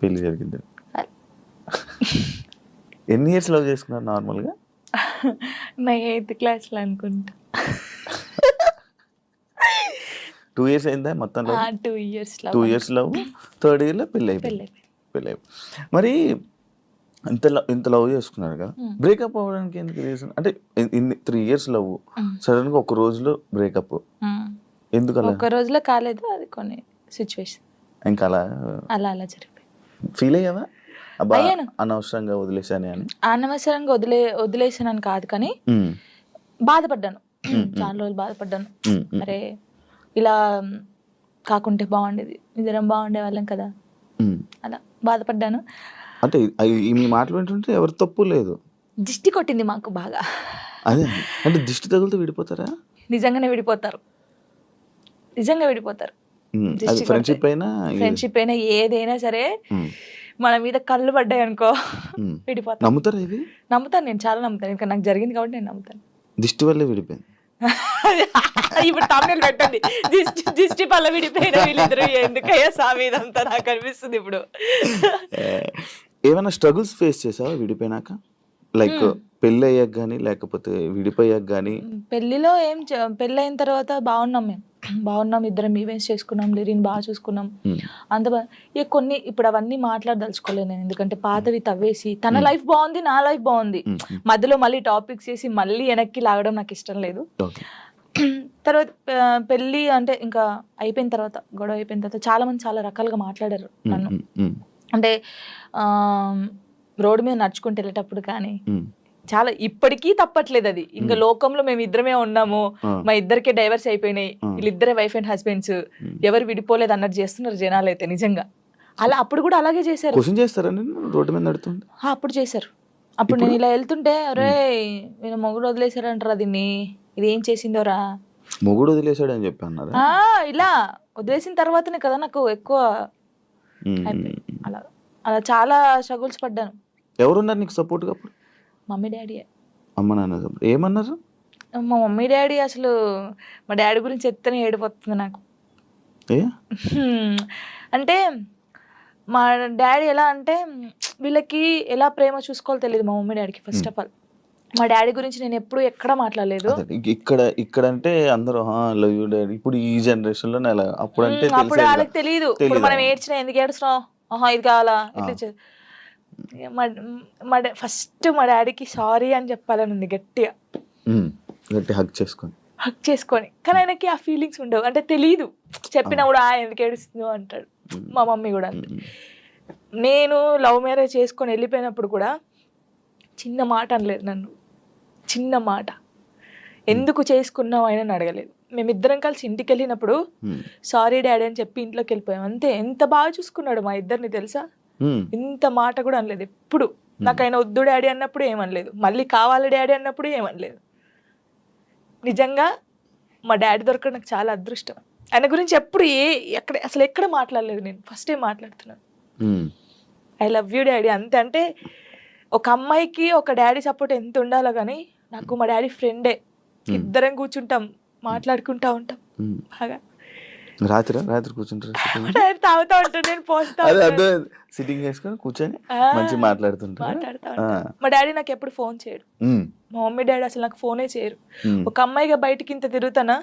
పెళ్లి జరిగింది. ఎన్ని ఇయర్స్ లవ్ చేసుకున్నారు నార్మల్గా? నా 8th క్లాస్లో అనుకుంటా. 2 years అయిందా మొత్తం love? 2 years 2 years love, 3rd yearలో పెళ్ళి అయిపోయింది. పెళ్ళి అయిపోయింది. మరి ఇంత లవ్ చేసుకున్నారు కదా, బ్రేకప్ అవ్వడానికి ఎందుకు రీజన్? అంటే 3 years లవ్, సడన్ గా ఒక రోజులో బ్రేకప్ ఎందుకు? అలా ఒక రోజులో కాలేదు, అది కొన్ని సిచ్యువేషన్ ఇంకా అలా అలా అలా జరిగిపోయింది. ఫీల్ అయ్యావా? అబ్బా అయ్యాను. అనవసరంగా వదిలేసానే అని. అనవసరంగా వదిలేసానని కాదు, కానీ బాధపడ్డాను. చాలా రోజులు బాధపడ్డాను. అరే ఇలా కాకుంటే బాగుండేది, ఇద్దరం బాగుండే వాళ్ళం కదా, అలా బాధపడ్డాను. అంటే మీ మాటలు వింటుంటే ఎవరి తప్పు లేదు. దిష్టి కొట్టింది మాకు బాగా. అదే అంటే దిష్టి తగులుతూ విడిపోతారా? నిజంగానే విడిపోతారు, నిజంగా విడిపోతారు. ఫ్రెండ్షిప్ అయినా ఏదైనా సరే మన మీద కళ్ళు పడ్డాయి అనుకో విడిపోతాను. నమ్ముతారా ఇది? నమ్ముతాను, నేను చాలా నమ్ముతాను. ఇంకా నాకు జరిగింది కాబట్టి నేను నమ్ముతాను. దిష్టి వల్లే విడిపోయింది. ఇప్పుడు తమిళ పెట్టండి, దిష్టి వల్ల విడిపోయిన వీళ్ళిద్దరు ఎందుకయ్యా సామి ఇదంతా నాకు అనిపిస్తుంది ఇప్పుడు. ఏమైనా స్ట్రగుల్స్ ఫేస్ చేసావా విడిపోయినాక? లైక్ పెళ్ళి అయ్యాక కానీ లేకపోతే విడిపోయాక కానీ? పెళ్లిలో పెళ్ళి అయిన తర్వాత బాగున్నాం, మేము బాగున్నాం, ఇద్దరం ఈవెంట్స్ చేసుకున్నాం, లిరిని బాగా చూసుకున్నాం, అంత బాగా. కొన్ని ఇప్పుడు అవన్నీ మాట్లాడదలుచుకోలేదు నేను, ఎందుకంటే పాతవి తవ్వేసి తన లైఫ్ బాగుంది, నా లైఫ్ బాగుంది, మధ్యలో మళ్ళీ టాపిక్స్ వేసి మళ్ళీ వెనక్కి లాగడం నాకు ఇష్టం లేదు. తర్వాత పెళ్ళి అంటే ఇంకా అయిపోయిన తర్వాత, గొడవ అయిపోయిన తర్వాత చాలా మంది చాలా రకాలుగా మాట్లాడారు నన్ను. అంటే రోడ్డు మీద నడుచుకుంటూ వెళ్ళేటప్పుడు కానీ చాలా, ఇప్పటికీ తప్పట్లేదు అది. ఇంకా లోకంలో మేము ఇద్దరమే ఉన్నాము, మా ఇద్దరికే డైవర్స్ అయిపోయినాయి, వీళ్ళిద్దరే వైఫ్ అండ్ హస్బెండ్స్, ఎవరు విడిపోలేదు అన్నట్టు చేస్తున్నారు జనాలు అయితే. నిజంగా అలా అప్పుడు కూడా అలాగే చేశారు. రోడ్డు మీద నడుతుంది అప్పుడు చేశారు. అప్పుడు నేను ఇలా వెళ్తుంటే, అరే నేను మొగుడు వదిలేశారంటారా దీన్ని, ఇది ఏం చేసిందోరా, మొగుడు వదిలేశాడు అని చెప్పి అన్నారు. ఇలా వదిలేసిన తర్వాతనే కదా నాకు ఎక్కువ అలా అలా చాలా స్ట్రగుల్స్ పడ్డాను. ఎవరున్నారు నీకు సపోర్ట్ గా అప్పుడు? Mummy daddy. అమ్మ నాన్న ఏమన్నారు? మా మమ్మీ డాడీ అసలు, మా డాడీ గురించి ఎత్తనే ఏడిపోతుంది నాకు. అంటే మా డాడీ ఎలా అంటే, వీళ్ళకి ఎలా ప్రేమ చూసుకోవాలో తెలియదు మా మమ్మీ డాడీకి. ఫస్ట్ ఆఫ్ ఆల్ మా డాడీ గురించి నేను ఎప్పుడు ఎక్కడ మాట్లాడలేదు. ఇక్కడ అంటే అందరూ లవ్ యూ డాడీ, ఇప్పుడు ఈ జనరేషన్ లో అప్పుడు అంటే అప్పుడు వాళ్ళకి తెలియదు. ఇప్పుడు మనం ఏడ్చినా ఎందుకు ఏడుస్తున్నాం, ఇది కావాలా ఇట్లా. ఫస్ట్ మా డాడీకి సారీ అని చెప్పాలని ఉంది గట్టిగా, హగ్ చేసుకొని. కానీ ఆయనకి ఆ ఫీలింగ్స్ ఉండవు, అంటే తెలియదు. చెప్పినా కూడా ఎందుకు ఏడుస్తుందో అంటాడు. మా మమ్మీ కూడా అంతే. నేను లవ్ మ్యారేజ్ చేసుకొని వెళ్ళిపోయినప్పుడు కూడా చిన్న మాట అనలేదు నన్ను, చిన్న మాట. ఎందుకు చేసుకున్నావు అయినా అడగలేదు. మేమిద్దరం కలిసి ఇంటికి వెళ్ళినప్పుడు సారీ డాడీ అని చెప్పి ఇంట్లోకి వెళ్ళిపోయాం అంతే. ఎంత బాగా చూసుకున్నాడు మా ఇద్దరిని తెలుసా, ఇంత మాట కూడా అనలేదు ఎప్పుడు. నాకు ఆయన వద్దు డాడీ అన్నప్పుడు ఏమనలేదు, మళ్ళీ కావాలి డాడీ అన్నప్పుడు ఏమనలేదు. నిజంగా మా డాడీ దొరకడం నాకు చాలా అదృష్టం. ఆయన గురించి ఎప్పుడు అసలు ఎక్కడ మాట్లాడలేదు నేను, ఫస్ట్ టైం మాట్లాడుతున్నాను. ఐ లవ్ యూ డాడీ అంతే. అంటే ఒక అమ్మాయికి ఒక డాడీ సపోర్ట్ ఎంత ఉండాలో కానీ, నాకు మా డాడీ ఫ్రెండే. ఇద్దరం కూర్చుంటాం, మాట్లాడుకుంటా ఉంటాం బాగా. రాత్రి కూర్చుంటారు, తాగుతా ఉంటాను, నేను పోస్తా సిట్టింగ్ చేసుకొని కూర్చొని మంచిగా మాట్లాడుతా ఉంటాను. మా డాడీ నాకు ఎప్పుడు ఫోన్ చేయడు, మా మమ్మీ డాడీ అసలు నాకు ఫోనే చేయరు. ఒక అమ్మాయిగా బయటికి ఇంత తిరుగుతానా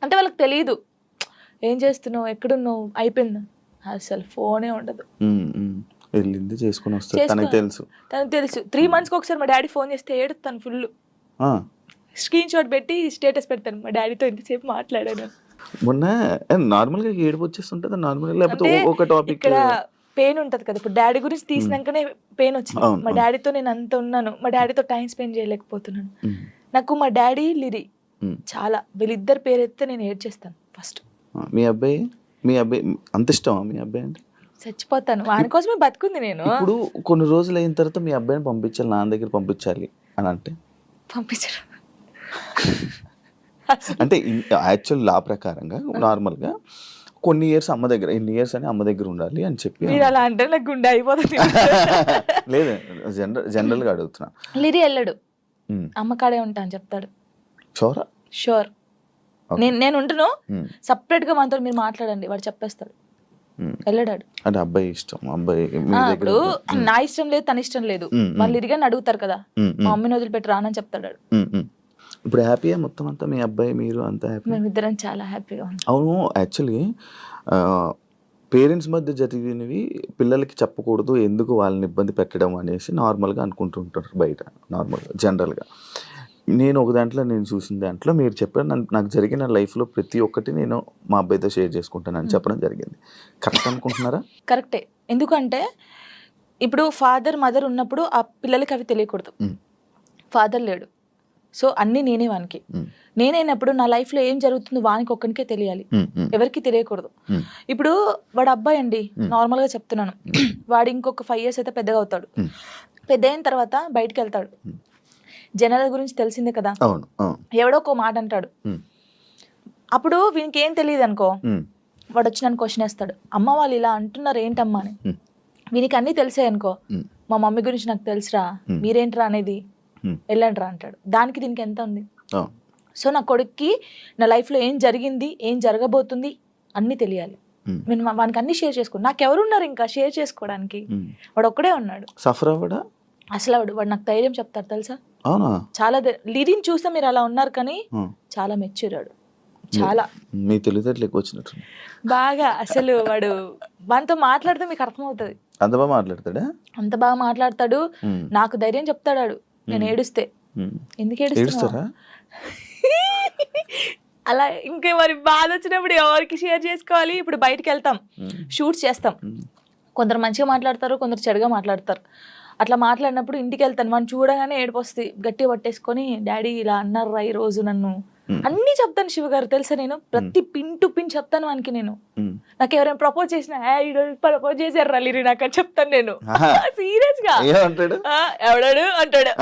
అంటే వాళ్ళకి తెలియదు, ఏం చేస్తున్నావు, ఎక్కడున్నావు, అయిపోయింది, అసలు ఫోనే ఉండదు. వెళ్ళింది చేసుకుని వస్తాను, తనకు తెలుసు. 3 months ఒకసారి మా డాడీ ఫోన్ చేస్తే ఏడుతాను ఫుల్, స్క్రీన్ షాట్ పెట్టి స్టేటస్ పెడతాను, మా డాడీతో ఇంతసేపు మాట్లాడాను. మొన్న నార్మల్ గా ఏడుపు వచ్చేస్తుంటది నార్మల్ గా, లేకపోతే ఒక టాపిక్ ఇక్కడ పెయిన్ ఉంటది కదా. ఇప్పుడు డాడీ గురించి తీసినాకనే పెయిన్ వచ్చింది. మా డాడీతో నేను అంత ఉన్నాను, మా డాడీతో టైం స్పెండ్ చేయలేకపోతున్నాను. నాకు మా డాడీ లిరి చాలా, వీళ్ళిద్దరు పేరు ఎత్తే నేను ఏడ్చేస్తాను ఫస్ట్. మీ అబ్బాయి అంత ఇష్టమా మీ అబ్బాయి అంటే? చచ్చిపోతాను, వాని కోసమే బతుకుంది నేను. ఇప్పుడు కొన్ని రోజులు అయిన తర్వాత మీ అబ్బాయిని పంపించాలి, నాన్న దగ్గర పంపించాలి అని అంటే పంపించరు. అంటే యాక్చువల్ లా ప్రకారంగా నార్మల్ గా కొన్ని ఇయర్స్ అమ్మ దగ్గర, ఎన్ని ఇయర్స్ అని అమ్మ దగ్గర ఉండాలి అని చెప్పి. అలా అంటే నాకు గుండె అయిపోతుంది. లేదు, జనరల్ గా అడుగుతున్నా. లిరి వెళ్ళడు, అమ్మ కాడే ఉంటా అని చెప్తాడు. షూర్. నేను ఉంటాను, సపరేట్ గా మనతో మీరు మాట్లాడండి, వాడు చెప్పేస్తాడు. వెళ్ళడాడు. అంటే అబ్బాయి ఇష్టం, అబ్బాయి మీ దగ్గర ఇప్పుడు నా ఇష్టం లేదు, తన ఇష్టం లేదు, వాళ్ళు ఇరిగాని అడుగుతారు కదా, మా మమ్మీని వదిలిపెట్టి రానని చెప్తాడు. ఇప్పుడు హ్యాపీయా మొత్తం అంతా, మీ అబ్బాయి మీరు అంతా హ్యాపీ? మేమిద్దరం చాలా హ్యాపీగా ఉన్నాం. అవును, యాక్చువల్లీ పేరెంట్స్ మధ్య జరిగినవి పిల్లలకి చెప్పకూడదు, ఎందుకు వాళ్ళని ఇబ్బంది పెట్టడం అనేసి నార్మల్గా అనుకుంటుంటారు బయట, నార్మల్గా జనరల్గా. నేను ఒక దాంట్లో నేను చూసిన దాంట్లో మీరు చెప్పారు, నాకు జరిగిన లైఫ్లో ప్రతి ఒక్కటి నేను మా అబ్బాయితో షేర్ చేసుకుంటానని చెప్పడం జరిగింది. కరెక్ట్ అనుకుంటున్నారా? కరెక్టే. ఎందుకంటే ఇప్పుడు ఫాదర్ మదర్ ఉన్నప్పుడు ఆ పిల్లలకి అవి తెలియకూడదు. ఫాదర్ లేడు, సో అన్నీ నేనే వానికి. నేనైనప్పుడు నా లైఫ్లో ఏం జరుగుతుందో వానికి ఒక్కనికే తెలియాలి, ఎవరికి తెలియకూడదు. ఇప్పుడు వాడు అబ్బాయి అండి, నార్మల్గా చెప్తున్నాను, వాడు ఇంకొక 5 years అయితే పెద్దగా అవుతాడు. పెద్ద అయిన తర్వాత బయటకు వెళ్తాడు, జనాల గురించి తెలిసిందే కదా, ఎవడో ఒక మాట అంటాడు. అప్పుడు వీనికి ఏం తెలియదు అనుకో, వాడు వచ్చి నన్ను క్వశ్చన్ వేస్తాడు, అమ్మ వాళ్ళు ఇలా అంటున్నారు ఏంటమ్మా అని. వీనికి అన్నీ తెలిసాయి అనుకో, మా మమ్మీ గురించి నాకు తెలుసురా, మీరేంట్రా అనేది, వెళ్ళండి రా అంటాడు. దానికి దీనికి ఎంత ఉంది? సో నా కొడుక్కి నా లైఫ్లో ఏం జరిగింది, ఏం జరగబోతుంది అన్నీ తెలియాలి. నేను వానికి అన్ని షేర్ చేసుకో, నాకెవరున్నారు ఇంకా షేర్ చేసుకోవడానికి, వాడు ఒక్కడే ఉన్నాడు. సఫర్ అవ్వడా అసలు వాడు నాకు ధైర్యం చెప్తారు తెలుసా. అవునా? చాలా లిరిని చూస్తే మీరు అలా ఉన్నారు కానీ చాలా మెచ్యూరాడు, చాలా. మీ తెలివితేటలు ఎక్కువ వచ్చినట్టు బాగా. అసలు వాడు వానితో మాట్లాడితే మీకు అర్థమవుతుంది. అంత బాగా మాట్లాడతాడా? అంత బాగా మాట్లాడతాడు, నాకు ధైర్యం చెప్తాడు. నేను ఏడుస్తే, ఎందుకు ఏడుస్తారా అలా. ఇంకే మరి బాధ వచ్చినప్పుడు ఎవరికి షేర్ చేసుకోవాలి? ఇప్పుడు బయటకు వెళ్తాం, షూట్స్ చేస్తాం, కొందరు మంచిగా మాట్లాడతారు, కొందరు చెడుగా మాట్లాడతారు. అట్లా మాట్లాడినప్పుడు ఇంటికి వెళ్తాను, వాడిని చూడగానే ఏడుపు వస్తుంది, గట్టిగా పట్టేసుకొని డాడీ ఇలా అన్నారా ఈ రోజు నన్ను, అన్నీ చెప్తాను శివ గారు తెలుసా. నేను ప్రతి పిన్ టు పిన్ చెప్తాను వానికి. నేను నాకు ఎవరైనా ప్రపోజ్ చేసినా, ప్రపోజ్ చేశారు లిరి నాకు అని చెప్తాను నేను, సీరియస్ గా. ఎవడాడు అంటాడు,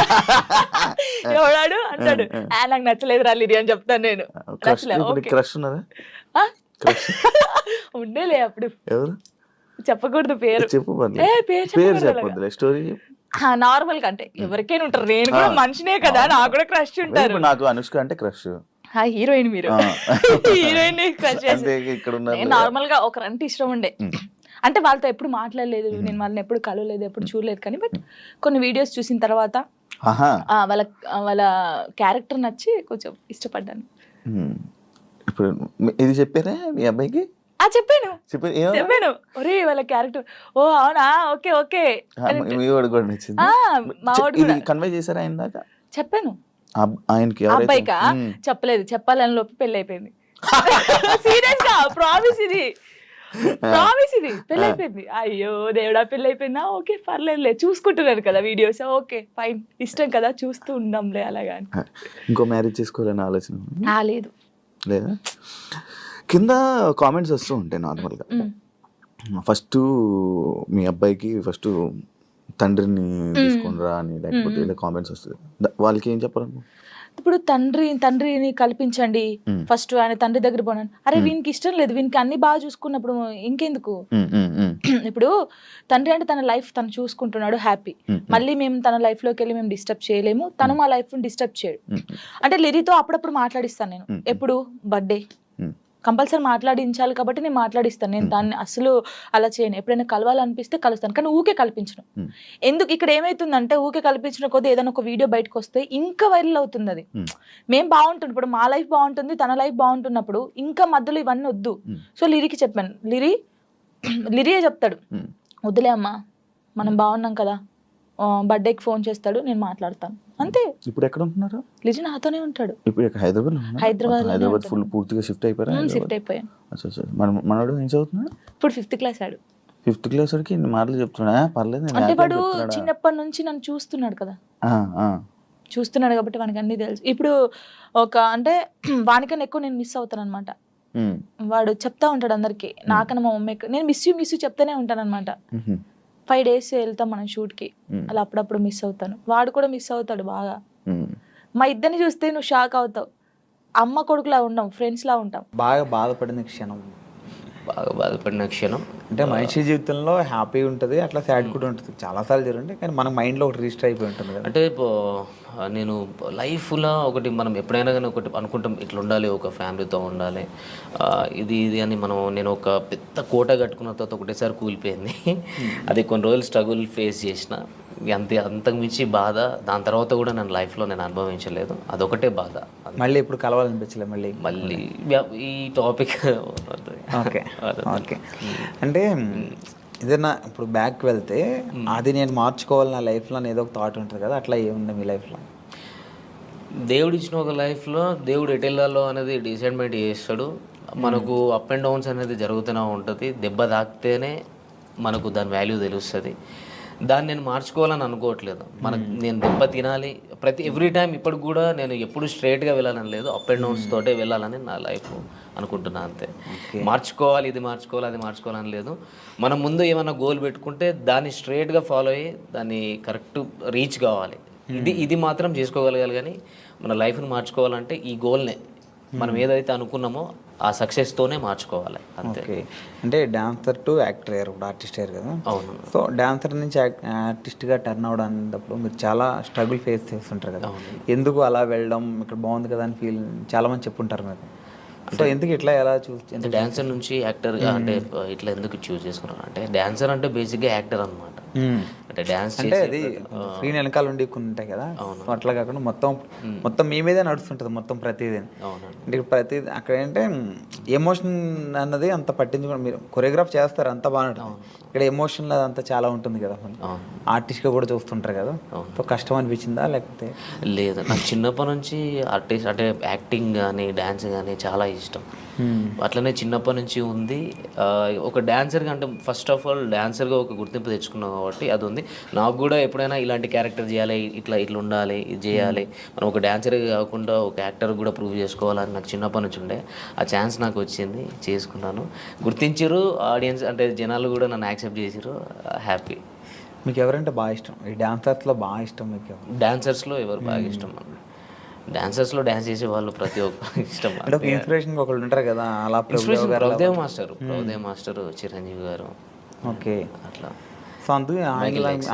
ఎవడాడు అంటాడు, నాకు నచ్చలేదు లిరి అని చెప్తాను నేను. ఉండేలే అప్పుడు, చెప్పకూడదు పేరు, నార్మల్ గా అంటే ఎవరికైనా ఉంటారు, నేను కూడా మనిషినే కదా, నాకు కూడా క్రష్ ఉంటారు. నాకు అనుష్క అంటే క్రష్, హీరోయిన్ మీరు హీరోయిన్ నార్మల్ గా ఒకరంటే ఇష్టం ఉండే. అంటే వాళ్ళతో ఎప్పుడు మాట్లాడలేదు, నేను వాళ్ళని ఎప్పుడు కలవలేదు, ఎప్పుడు చూడలేదు. కానీ బట్ కొన్ని వీడియోస్ చూసిన తర్వాత వాళ్ళ క్యారెక్టర్ నచ్చి కొంచెం ఇష్టపడ్డాను. ఇప్పుడు ఇది చెప్పారా మీ అబ్బాయికి? చెప్పాను. ఒరే వాళ్ళ క్యారెక్టర్, ఓ అవునా, ఓకే ఓకే. చెప్పాను. అబ్బాయికా చెప్పలేదు, చెప్పాలని లోపు పెళ్లి అయిపోయింది. సీరియస్ గా ప్రామిస్, ఇది పెళ్లి అయిపోయింది. అయ్యో దేవుడా, పెళ్లి అయిపోయిందా, ఓకే పర్లేదులే, చూసుకుంటున్నారు కదా వీడియోస్, ఓకే ఫైన్, ఇష్టం కదా చూస్తూ ఉందాంలే అలాగా. ఇంకో మ్యారేజ్ చేసుకోవాలని ఆలోచన లేదు లేదా? కింద కామెంట్స్ వస్తూ ఉంటాయి నార్మల్గా. ఫస్ట్ మీ అబ్బాయికి ఫస్ట్ తండ్రిని తీసుకునిరా అని, లేకపోతే ఇలా కామెంట్స్ వస్తుంది, వాళ్ళకి ఏం చెప్పాలను? ఇప్పుడు తండ్రిని కల్పించండి ఫస్ట్, ఆయన తండ్రి దగ్గర పోనాను. అరే వీనికి ఇష్టం లేదు, వీనికి అన్ని బాగా చూసుకున్నప్పుడు ఇంకెందుకు? ఇప్పుడు తండ్రి అంటే తన లైఫ్ తను చూసుకుంటున్నాడు, హ్యాపీ. మళ్ళీ మేము తన లైఫ్ లోకి వెళ్ళి మేము డిస్టర్బ్ చేయలేము, తను మా లైఫ్ డిస్టర్బ్ చేయడు. అంటే లిరితో అప్పుడప్పుడు మాట్లాడిస్తాను నేను, ఎప్పుడు బర్త్డే కంపల్సరీ మాట్లాడించాలి కాబట్టి నేను మాట్లాడిస్తాను. నేను దాన్ని అసలు అలా చేయను. ఎప్పుడైనా కలవాలనిపిస్తే కలుస్తాను, కానీ ఊకే కల్పించను. ఎందుకు ఇక్కడ ఏమైతుందంటే, ఊకే కల్పించిన కొద్ది ఏదైనా ఒక వీడియో బయటకు వస్తే ఇంకా వైరల్ అవుతుంది. అది మేము బాగుంటుంది, ఇప్పుడు మా లైఫ్ బాగుంటుంది, తన లైఫ్ బాగుంటున్నప్పుడు ఇంకా మధ్యలో ఇవన్నీ వద్దు. సో లిరికి చెప్పాను, లిరియే చెప్తాడు, వద్దులే అమ్మా మనం బాగున్నాం కదా, బర్త్డేకి ఫోన్ చేస్తాడు, నేను మాట్లాడతాను అంతే. ఇప్పుడు ఎక్కడ ఉంటున్నారు? లిజి నాతోనే ఉంటాడు. ఇప్పుడు హైదరాబాద్ ఫుల్ పూర్తిగా షిఫ్ట్ అయిపోయారు? షిఫ్ట్ అయిపోయాను. మనోడు ఏం చదువుతున్నాడు? ఇప్పుడు 5th క్లాస్ ఆడు. 5th క్లాస్ వాడికి ఇన్ని మాటలు చెప్తున్నా? పర్లేదు, అంటే వాడు చిన్నప్పటి నుంచి నన్ను చూస్తున్నాడు కదా, చూస్తున్నాడు కాబట్టి వానికి అన్ని తెలుసు. ఇప్పుడు ఒక అంటే వానికన్నా ఎక్కువ నేను మిస్ అవుతాను అనమాట. వాడు చెప్తా ఉంటాడు అందరికి, నాకన్నా మా మమ్మీకి నేను మిస్ యూ చెప్తానే ఉంటాను అనమాట. 5 days వెళ్తాం మనం షూట్కి, అలా అప్పుడప్పుడు మిస్ అవుతాను, వాడు కూడా మిస్ అవుతాడు బాగా. మా ఇద్దరిని చూస్తే నువ్వు షాక్ అవుతావు, అమ్మ కొడుకులా ఉండం, ఫ్రెండ్స్ లా ఉంటాం. బాగా బాధపడిన క్షణం బాగా బాధపడిన క్షణం. అంటే మనిషి జీవితంలో హ్యాపీ ఉంటుంది, అట్లా సాడ్ కూడా ఉంటుంది, చాలాసార్లు జరుగుతుంది, కానీ మన మైండ్లో ఒకటి రిజిస్టర్ అయిపోయి ఉంటుంది కదా. అంటే నేను లైఫ్లో ఒకటి మనం ఎప్పుడైనా కానీ ఒకటి అనుకుంటాం, ఇట్లా ఉండాలి, ఒక ఫ్యామిలీతో ఉండాలి, ఇది ఇది అని నేను ఒక పెద్ద కోట కట్టుకున్న తర్వాత ఒకటేసారి కూలిపోయింది. అది కొన్ని రోజులు స్ట్రగుల్ ఫేస్ చేసిన, అంతకు మించి బాధ దాని తర్వాత కూడా నేను లైఫ్లో నేను అనుభవించలేదు, అదొకటే బాధ. మళ్ళీ ఇప్పుడు కలవాలనిపించలే మళ్ళీ ఈ టాపిక్. Okay okay. అంటే ఏదైనా ఇప్పుడు బ్యాక్ వెళ్తే అది నేను మార్చుకోవాలి నా లైఫ్లో అని ఏదో ఒక థాట్ ఉంటుంది కదా, అట్లా ఏముంది మీ లైఫ్లో? దేవుడు ఇచ్చిన ఒక లైఫ్లో దేవుడు ఎటు వెళ్ళాలో అనేది డిసైడ్మెంట్ చేస్తాడు. మనకు అప్ అండ్ డౌన్స్ అనేది జరుగుతూనే ఉంటుంది. దెబ్బ తాకితేనే మనకు దాని వాల్యూ తెలుస్తుంది. దాన్ని నేను మార్చుకోవాలని అనుకోవట్లేదు. నేను దెబ్బ తినాలి ఎవ్రీ టైం. ఇప్పుడు కూడా నేను ఎప్పుడు స్ట్రైట్గా వెళ్ళాలని లేదు, అప్ అండ్ డౌన్స్ తోటే వెళ్ళాలని నా లైఫ్ అనుకుంటున్నాను అంతే. మార్చుకోవాలి, ఇది మార్చుకోవాలి, అది మార్చుకోవాలని లేదు. మనం ముందు ఏమైనా గోల్ పెట్టుకుంటే దాన్ని స్ట్రైట్గా ఫాలో అయ్యి దాన్ని కరెక్ట్ రీచ్ కావాలి. ఇది మాత్రం చేసుకోగలగాలి. కానీ మన లైఫ్ని మార్చుకోవాలంటే ఈ గోల్నే మనం ఏదైతే అనుకున్నామో ఆ సక్సెస్తోనే మార్చుకోవాలి అంతే. అంటే డాన్సర్ టు యాక్టర్ అయ్యారు, ఇప్పుడు ఆర్టిస్ట్ అయ్యారు కదా. అవును. సో డాన్సర్ నుంచి ఆర్టిస్ట్గా టర్న్ అవడానికి మీరు చాలా స్ట్రగుల్ ఫేస్ చేస్తుంటారు కదా. ఎందుకు అలా వెళ్ళడం, ఇక్కడ బాగుంది కదా అని ఫీల్ చాలామంది చెప్పుంటారు మీరు. సో ఎందుకు ఇట్లా ఎలా అంటే డాన్సర్ నుంచి యాక్టర్గా అంటే ఇట్లా ఎందుకు చూస్ చేసుకున్నాను అంటే, డాన్సర్ అంటే బేసిక్గా యాక్టర్ అనమాట. అంటే డాన్స్ అంటే అది స్క్రీన్ వెనకాల ఉండి కొన్ని ఉంటాయి కదా, అట్లా కాకుండా మొత్తం మీ మీదే నడుస్తుంటుంది మొత్తం ప్రతిదీ. అంటే ప్రతిదీ అక్కడ ఏంటంటే ఎమోషన్ అన్నది అంత పట్టించుకోండి. మీరు కొరియోగ్రాఫ్ చేస్తారు అంత బాగుంటుంది, ఇక్కడ ఎమోషన్ అంతా చాలా ఉంటుంది కదా, ఆర్టిస్ట్గా కూడా చూస్తుంటారు కదా. సో కష్టం అనిపించిందా లేకపోతే? లేదు, నాకు చిన్నప్పటి నుంచి ఆర్టిస్ట్ అంటే యాక్టింగ్ కానీ డ్యాన్స్ కానీ చాలా ఇష్టం. అట్లనే చిన్నప్పటి నుంచి ఉంది. ఒక డాన్సర్గా అంటే ఫస్ట్ ఆఫ్ ఆల్ డాన్సర్గా ఒక గుర్తింపు తెచ్చుకున్నాం కాబట్టి అది ఉంది. నాకు కూడా ఎప్పుడైనా ఇలాంటి క్యారెక్టర్ చేయాలి, ఇట్లా ఉండాలి, ఇది చేయాలి, మనం ఒక డాన్సర్గా కాకుండా ఒక యాక్టర్ కూడా ప్రూవ్ చేసుకోవాలని నాకు చిన్నప్పటి నుంచి ఉండే. ఆ ఛాన్స్ నాకు వచ్చింది, చేసుకున్నాను. గుర్తించారు ఆడియన్స్, అంటే జనాలు కూడా నన్ను యాక్సెప్ట్ చేసారు. హ్యాపీ. మీకు ఎవరంటే బాగా ఇష్టం? ఈ డాన్సర్స్లో బాగా ఇష్టం మీకు? డాన్సర్స్లో ఎవరు బాగా ఇష్టం? డాన్సర్స్లో డాన్స్ చేసే వాళ్ళు ప్రతి ఒక్కరు ఇష్టం. అంటే ఇన్స్పిరేషన్ ఒకళ్ళు ఉంటారు కదా, అలా ప్రభుదేవ్ మాస్టర్, చిరంజీవి గారు. ఓకే, అట్లా. సో అందుకు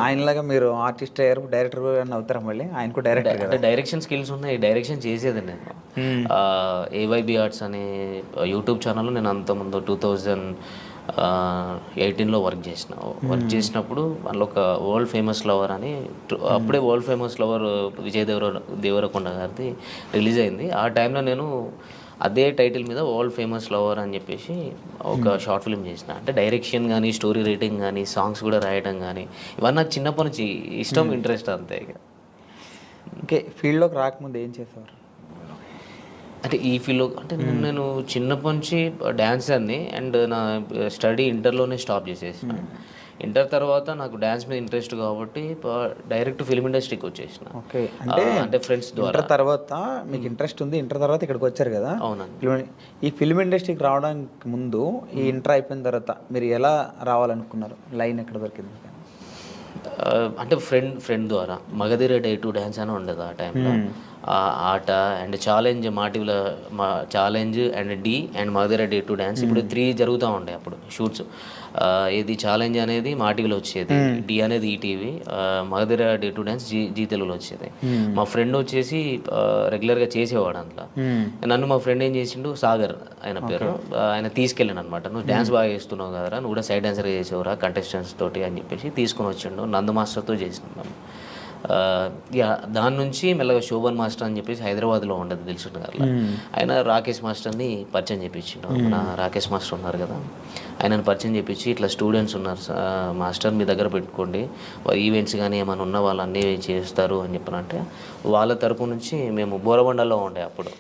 ఆయనలాగా మీరు ఆర్టిస్ట్ అయ్యారు, డైరెక్టర్ అవుతారా మళ్ళీ? ఆయన కూడా డైరెక్టర్ కదా. డైరెక్షన్ స్కిల్స్ ఉన్నాయి, డైరెక్షన్ చేసేది నేను. ఏవైబి ఆర్ట్స్ అనే యూట్యూబ్ ఛానల్లో నేను అంతకుముందు 2018లో వర్క్ చేసినప్పుడు అందులో ఒక వరల్డ్ ఫేమస్ లవర్ అని, అప్పుడే world famous lover Vijay Devarakonda గారిది రిలీజ్ అయింది. ఆ టైంలో నేను అదే టైటిల్ మీద వరల్డ్ ఫేమస్ లవర్ అని చెప్పేసి ఒక షార్ట్ ఫిల్మ్ చేసిన. అంటే డైరెక్షన్ కానీ, స్టోరీ రైటింగ్ కానీ, సాంగ్స్ కూడా రాయడం కానీ, ఇవన్నీ నాకు చిన్నప్పటి నుంచి ఇష్టం, ఇంట్రెస్ట్ అంతే. ఓకే, ఫీల్డ్లోకి రాకముందు ఏం చేసేవారు? అంటే ఈ ఫీల్డ్లో అంటే నేను చిన్నప్పటి నుంచి డ్యాన్సర్ని, అండ్ నా స్టడీ ఇంటర్లోనే స్టాప్ చేసేసిన. ఇంటర్ తర్వాత నాకు డ్యాన్స్ మీద ఇంట్రెస్ట్ కాబట్టి డైరెక్ట్ ఫిల్మ్ ఇండస్ట్రీకి వచ్చేసిన. ఓకే, అంటే ఫ్రెండ్స్ ద్వారా. ఇంటర్ తర్వాత మీకు ఇంట్రెస్ట్ ఉంది, ఇంటర్ తర్వాత ఇక్కడికి వచ్చారు కదా. అవునండి. ఈ ఫిల్మ్ ఇండస్ట్రీకి రావడానికి ముందు, ఈ ఇంటర్ అయిపోయిన తర్వాత మీరు ఎలా రావాలనుకున్నారు? లైన్ ఎక్కడ దొరికింది? అంటే ఫ్రెండ్ ద్వారా మగధీర డే టు డ్యాన్స్ అని ఉండదు ఆ టైంలో. Aata and challenge, challenge and Dhee and Magadheera day to dance, ఇప్పుడు 3 జరుగుతూ ఉండే అప్పుడు షూట్స్. ఇది ఛాలెంజ్ అనేది మా టీవీలో వచ్చేది, డి అనేది ETV, Magadheera day to dance Zee తెలుగులో వచ్చేది. మా ఫ్రెండ్ వచ్చేసి రెగ్యులర్గా చేసేవాడు అందులో. నన్ను మా ఫ్రెండ్ ఏం చేసిండు, సాగర్ ఆయన పేరు, ఆయన తీసుకెళ్ళాను అనమాట. నువ్వు డ్యాన్స్ బాగా చేస్తున్నావు కదరా, నువ్వు కూడా సైడ్ డాన్సర్గా చేసేవరా కంటెస్టెంట్స్ తోటి అని చెప్పేసి తీసుకొని వచ్చిండు. నందు మాస్టర్తో చేసినాం మేము. దాని నుంచి మెల్లగా శోభన్ మాస్టర్ అని చెప్పేసి హైదరాబాద్లో ఉండదు దిల్సుఖ్ నగర్లో, ఆయన రాకేష్ మాస్టర్ని పరిచయం చేయించిండు. మన రాకేష్ మాస్టర్ ఉన్నారు కదా, ఆయనను పరిచయం చేయించి ఇట్లా స్టూడెంట్స్ ఉన్నారు మాస్టర్, మీ దగ్గర పెట్టుకోండి, ఈవెంట్స్ కానీ ఏమైనా ఉన్న వాళ్ళు అన్నీ చేస్తారు అని చెప్పనంటే, వాళ్ళ తరపు నుంచి మేము బోరబండలో ఉండే అప్పుడు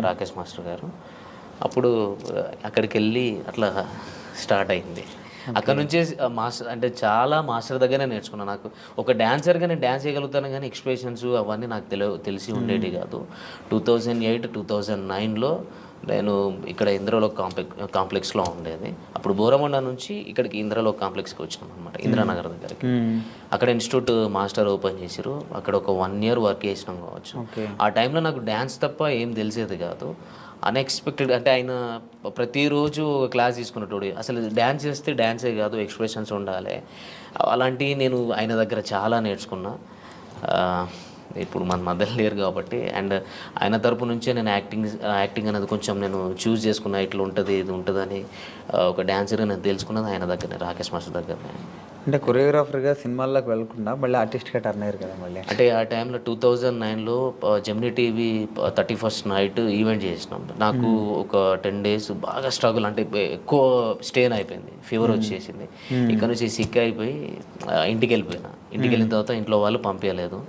రాకేష్ మాస్టర్ గారు. అప్పుడు అక్కడికి వెళ్ళి అట్లా స్టార్ట్ అయింది. అక్కడ నుంచే మాస్టర్ అంటే చాలా మాస్టర్ దగ్గరనే నేర్చుకున్నాను. నాకు ఒక డాన్సర్గా నేను డ్యాన్స్ చేయగలుగుతాను కానీ ఎక్స్ప్రెషన్స్ అవన్నీ నాకు తెలిసి ఉండేవి కాదు. 2008-2009లో నేను ఇక్కడ ఇంద్రలోక్ కాంప్లెక్స్లో ఉండేది. అప్పుడు బోరమండ నుంచి ఇక్కడికి ఇంద్రలోక్ కాంప్లెక్స్కి వచ్చినాం అనమాట, ఇంద్రానగర్ దగ్గరికి. అక్కడ ఇన్స్టిట్యూట్ మాస్టర్ ఓపెన్ చేసిరు, అక్కడ ఒక 1 year వర్క్ చేసినాం కావచ్చు. ఆ టైంలో నాకు డ్యాన్స్ తప్ప ఏం తెలిసేది కాదు. అన్ఎక్స్పెక్టెడ్ అంటే ఆయన ప్రతిరోజు ఒక క్లాస్ తీసుకున్నట్టు అసలు డ్యాన్స్ చేస్తే డ్యాన్సే కాదు ఎక్స్ప్రెషన్స్ ఉండాలి. అలాంటివి నేను ఆయన దగ్గర చాలా నేర్చుకున్నా. ఇప్పుడు మన మధ్యలో లేరు కాబట్టి, అండ్ ఆయన తరపు నుంచే నేను యాక్టింగ్ అనేది కొంచెం నేను చూస్ చేసుకున్నా. ఇట్లా ఉంటుంది ఇది ఉంటుందని ఒక డాన్సర్గా నేను తెలుసుకున్నది ఆయన దగ్గరనే, రాకేష్ మాస్టర్ దగ్గరనే. అంటే కొరియోగ్రాఫర్గా సినిమాల్లోకి వెళ్ళకుండా మళ్ళీ ఆర్టిస్ట్గా టర్న్ అయ్యారు కదా మళ్ళీ. అంటే ఆ టైంలో 2009లో Gemini TV 31st night event చేసినాం. నాకు ఒక 10 days బాగా స్ట్రగుల్, అంటే ఎక్కువ స్టేన్ అయిపోయింది, ఫీవర్ వచ్చేసింది. ఇక్కడ నుంచి సిక్ అయిపోయి ఇంటికి వెళ్ళిపోయినా. ఇంటికి వెళ్ళిన తర్వాత ఇంట్లో వాళ్ళు పంపించలేదు.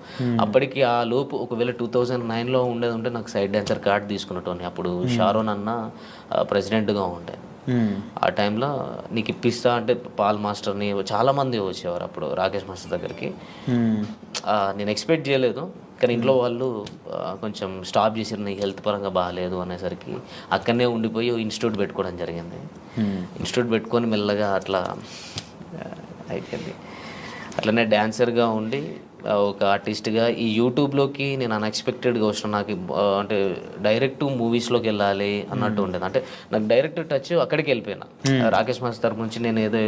అప్పటికి ఆ లోపు ఒకవేళ 2009లో ఉండేది ఉంటే నాకు సైడ్ డాన్సర్ కార్డ్ తీసుకున్నట్టు. అప్పుడు షారోన్ అన్న ప్రెసిడెంట్గా ఉండే. ఆ టైంలో నీకు ఇప్పిస్తా అంటే పాల్ మాస్టర్ని చాలామంది వచ్చేవారు అప్పుడు రాకేష్ మాస్టర్ దగ్గరికి. నేను ఎక్స్పెక్ట్ చేయలేదు, కానీ ఇంట్లో వాళ్ళు కొంచెం స్టాప్ చేసారు, నీ హెల్త్ పరంగా బాగాలేదు అనేసరికి అక్కడనే ఉండిపోయి ఇన్స్టిట్యూట్ పెట్టుకోవడం జరిగింది. ఇన్స్టిట్యూట్ పెట్టుకొని మెల్లగా అట్లా అయిపోయింది. అట్లనే డ్యాన్సర్గా ఉండి ఒక ఆర్టిస్ట్గా ఈ యూట్యూబ్లోకి నేను అన్ఎక్స్పెక్టెడ్గా వచ్చిన. నాకు అంటే డైరెక్ట్ మూవీస్లోకి వెళ్ళాలి అన్నట్టు ఉండేది. అంటే నాకు డైరెక్ట్ టచ్ అక్కడికి వెళ్ళిపోయినా. రాకేష్ మాస్టర్ తరపు నుంచి నేను ఏదో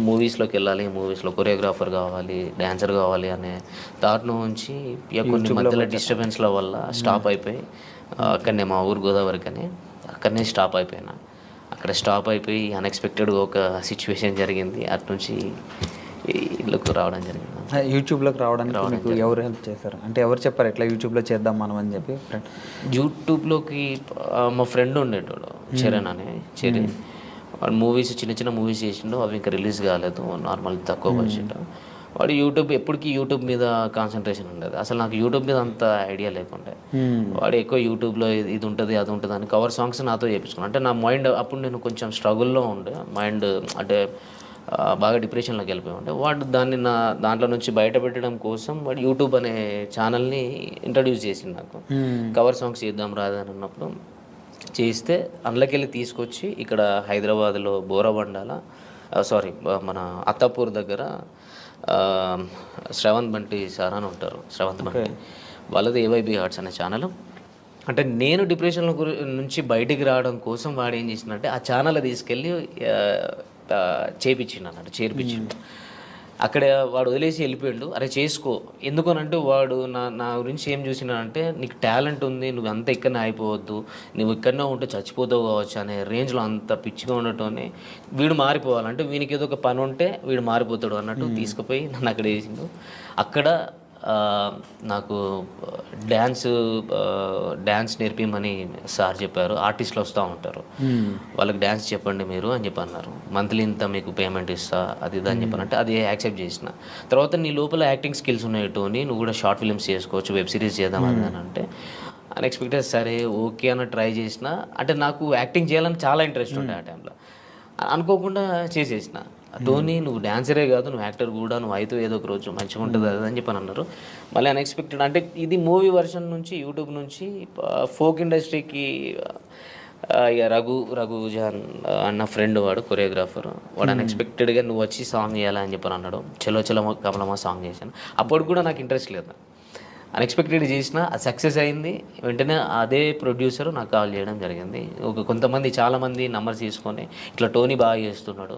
మూవీస్లోకి వెళ్ళాలి, మూవీస్లో కొరియోగ్రాఫర్ కావాలి, డాన్సర్ కావాలి అనే థాట్ నుంచి కొన్ని మధ్యలో డిస్టర్బెన్స్ల వల్ల స్టాప్ అయిపోయి అక్కడనే మా ఊరు గోదావరికి అని అక్కడనే స్టాప్ అయిపోయినా. అక్కడ స్టాప్ అయిపోయి అన్ఎక్స్పెక్టెడ్గా ఒక సిచ్యువేషన్ జరిగింది. అటు నుంచి ఇళ్ళకు రావడం జరిగింది. యూట్యూబ్లోకి రావడానికి మీకు ఎవరు హెల్ప్ చేశారు? అంటే ఎవరు చెప్పారు ఎట్లా యూట్యూబ్లో చేద్దాం మనం అని చెప్పి? యూట్యూబ్లోకి మా ఫ్రెండ్ ఉండేటోడు చరణ్ అని. చరణ్ వాడు మూవీస్ చిన్న చిన్న మూవీస్ చేసిండు, అవి ఇంకా రిలీజ్ కాలేదు, నార్మల్ తక్కువ బడ్జెట్. వాడు ఎప్పటికీ యూట్యూబ్ మీద కాన్సన్ట్రేషన్ ఉండేది. అసలు నాకు యూట్యూబ్ మీద అంత ఐడియా లేకుండే. వాడు ఎక్కువ యూట్యూబ్లో ఇది ఉంటుంది అది ఉంటుంది అని కవర్ సాంగ్స్ నాతో చేయించుకున్నాను. అంటే నా మైండ్ అప్పుడు నేను కొంచెం స్ట్రగుల్లో ఉండే, మైండ్ అంటే బాగా డిప్రెషన్లోకి వెళ్ళిపోయి ఉండే. వాడు దాంట్లో నుంచి బయటపెట్టడం కోసం వాడు యూట్యూబ్ అనే ఛానల్ని ఇంట్రడ్యూస్ చేసింది నాకు. కవర్ సాంగ్స్ చేద్దాం రాదని అన్నప్పుడు చేస్తే అందులోకెళ్ళి తీసుకొచ్చి ఇక్కడ హైదరాబాద్లో బోరబండాల మన అత్తాపూర్ దగ్గర శ్రవంత్ బంటి సార్ అని ఉంటారు. శ్రవంత్ బంటి వాళ్ళది ఏవైబీ ఆర్ట్స్ అనే ఛానల్. అంటే నేను డిప్రెషన్లో నుంచి బయటికి రావడం కోసం వాడు ఏం చేసిందంటే ఆ ఛానల్ తీసుకెళ్ళి చేర్పించిండు. అక్కడ వాడు వదిలేసి వెళ్ళిపోయాడు. అరే చేసుకో, ఎందుకనంటే వాడు నా గురించి ఏం చూసినాడంటే నీకు టాలెంట్ ఉంది, నువ్వు అంత ఇక్కడనే అయిపోవద్దు, నువ్వు ఇక్కడనే ఉంటే చచ్చిపోతావు కావచ్చు అనే రేంజ్లో అంత పిచ్చిగా ఉండటంనే వీడు మారిపోవాలంటే వీనికి ఏదో ఒక పని ఉంటే వీడు మారిపోతాడు అన్నట్టు తీసుకుపోయి నన్ను అక్కడ వేసిండు. అక్కడ నాకు డ్యాన్స్ నేర్పిమని సార్ చెప్పారు. ఆర్టిస్టులు వస్తూ ఉంటారు, వాళ్ళకి డ్యాన్స్ చెప్పండి మీరు అని చెప్పి అన్నారు. మంత్లీ ఇంత మీకు పేమెంట్ ఇస్తా అది ఇది అని చెప్పానంటే అది యాక్సెప్ట్ చేసిన తర్వాత నీ లోపల యాక్టింగ్ స్కిల్స్ ఉన్నాయటోని నువ్వు కూడా షార్ట్ ఫిల్మ్స్ చేసుకోవచ్చు, వెబ్ సిరీస్ చేద్దాం అని అంటే అన్ఎక్స్పెక్టెడ్ సరే ఓకే అని ట్రై చేసిన. అంటే నాకు యాక్టింగ్ చేయాలని చాలా ఇంట్రెస్ట్ ఉండే ఆ టైంలో. అనుకోకుండా చేసేసిన. టోనీ నువ్వు డాన్సరే కాదు, నువ్వు యాక్టర్ కూడా, నువ్వు అయితే ఏదో ఒక రోజు మంచిగా ఉంటుంది అది అని చెప్పని అన్నారు. మళ్ళీ అన్ఎక్స్పెక్టెడ్ అంటే ఇది మూవీ వర్షన్ నుంచి యూట్యూబ్ నుంచి ఫోక్ ఇండస్ట్రీకి రఘుజాన్ అన్న ఫ్రెండ్ వాడు కొరియోగ్రాఫర్. వాడు అన్ఎక్స్పెక్టెడ్గా నువ్వు వచ్చి సాంగ్ చేయాలని చెప్పని అన్నాడు. చలో చలో కమలమ్మ సాంగ్ చేశాను. అప్పుడు కూడా నాకు ఇంట్రెస్ట్ లేదు. అన్ఎక్స్పెక్టెడ్ చేసిన అది సక్సెస్ అయింది. వెంటనే అదే ప్రొడ్యూసర్ నాకు కాల్ చేయడం జరిగింది. కొంతమంది చాలామంది నంబర్స్ తీసుకొని ఇట్లా టోనీ బాగా చేస్తున్నాడు,